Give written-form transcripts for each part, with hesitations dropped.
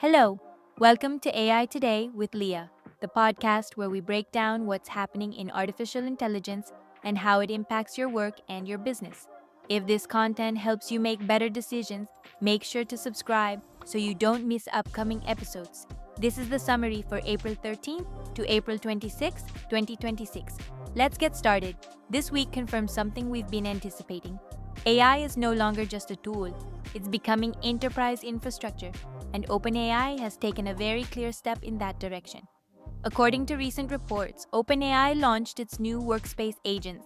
Hello, welcome to AI Today with Leah, the podcast where we break down what's happening in artificial intelligence and how it impacts your work and your business. If this content helps you make better decisions, make sure to subscribe so you don't miss upcoming episodes. This is the summary for April 13th to April 26, 2026. Let's get started. This week confirms something we've been anticipating. AI is no longer just a tool, it's becoming enterprise infrastructure, and OpenAI has taken a very clear step in that direction. According to recent reports, OpenAI launched its new Workspace Agents,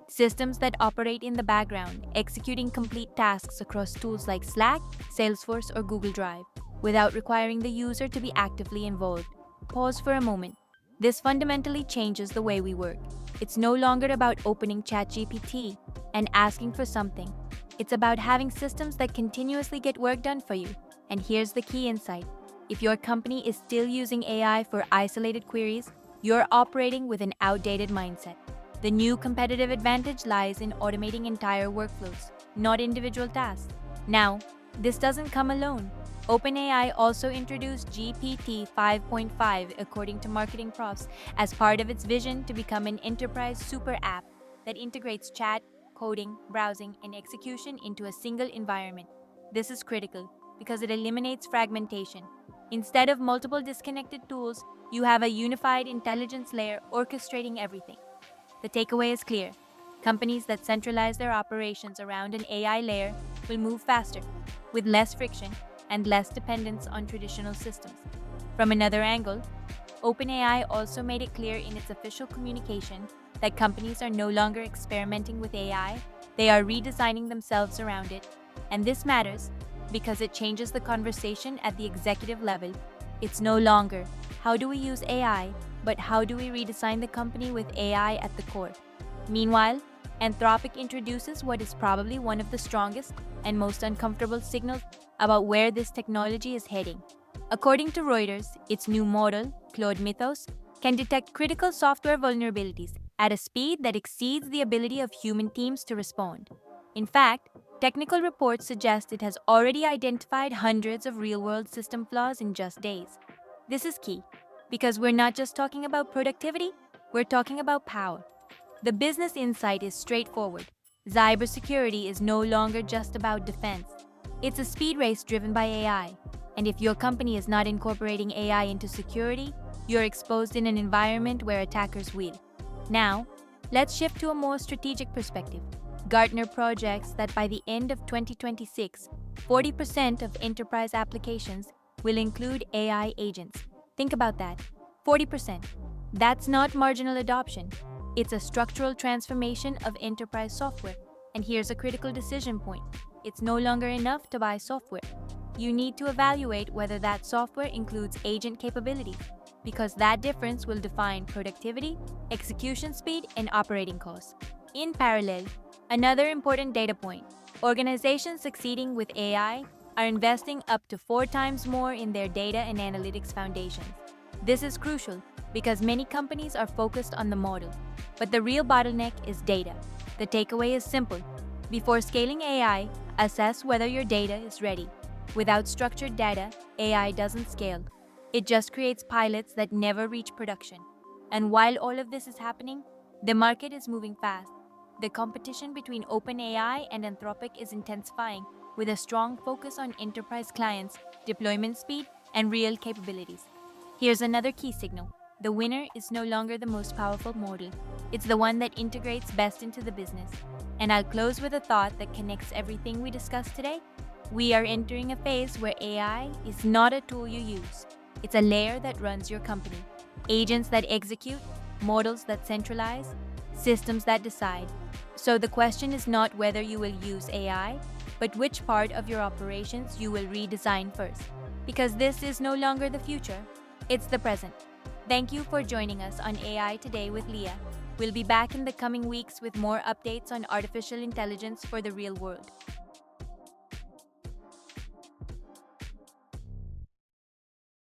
systems that operate in the background, executing complete tasks across tools like Slack, Salesforce, or Google Drive, without requiring the user to be actively involved. Pause for a moment. This fundamentally changes the way we work. It's no longer about opening ChatGPT and asking for something. It's about having systems that continuously get work done for you. And here's the key insight. If your company is still using AI for isolated queries, you're operating with an outdated mindset. The new competitive advantage lies in automating entire workflows, not individual tasks. Now, this doesn't come alone. OpenAI also introduced GPT 5.5, according to marketing profs, as part of its vision to become an enterprise super app that integrates chat, coding, browsing, and execution into a single environment. This is critical because it eliminates fragmentation. Instead of multiple disconnected tools, you have a unified intelligence layer orchestrating everything. The takeaway is clear. Companies that centralize their operations around an AI layer will move faster, with less friction and less dependence on traditional systems. From another angle, OpenAI also made it clear in its official communication that companies are no longer experimenting with AI, they are redesigning themselves around it. And this matters because it changes the conversation at the executive level. It's no longer, how do we use AI, but how do we redesign the company with AI at the core? Meanwhile, Anthropic introduces what is probably one of the strongest and most uncomfortable signals about where this technology is heading. According to Reuters, its new model, Claude Mythos, can detect critical software vulnerabilities at a speed that exceeds the ability of human teams to respond. In fact, technical reports suggest it has already identified hundreds of real-world system flaws in just days. This is key, because we're not just talking about productivity, we're talking about power. The business insight is straightforward. Cybersecurity is no longer just about defense. It's a speed race driven by AI. And if your company is not incorporating AI into security, you're exposed in an environment where attackers will. Now, let's shift to a more strategic perspective. Gartner projects that by the end of 2026, 40% of enterprise applications will include AI agents. Think about that. 40%. That's not marginal adoption. It's a structural transformation of enterprise software. And here's a critical decision point. It's no longer enough to buy software. You need to evaluate whether that software includes agent capabilities, because that difference will define productivity, execution speed, and operating costs. In parallel, another important data point, organizations succeeding with AI are investing up to 4 times more in their data and analytics foundations. This is crucial because many companies are focused on the model, but the real bottleneck is data. The takeaway is simple. Before scaling AI, assess whether your data is ready. Without structured data, AI doesn't scale. It just creates pilots that never reach production. And while all of this is happening, the market is moving fast. The competition between OpenAI and Anthropic is intensifying, with a strong focus on enterprise clients, deployment speed, and real capabilities. Here's another key signal. The winner is no longer the most powerful model. It's the one that integrates best into the business. And I'll close with a thought that connects everything we discussed today. We are entering a phase where AI is not a tool you use. It's a layer that runs your company. Agents that execute, models that centralize, systems that decide. So the question is not whether you will use AI, but which part of your operations you will redesign first. Because this is no longer the future, it's the present. Thank you for joining us on AI Today with Leah. We'll be back in the coming weeks with more updates on artificial intelligence for the real world.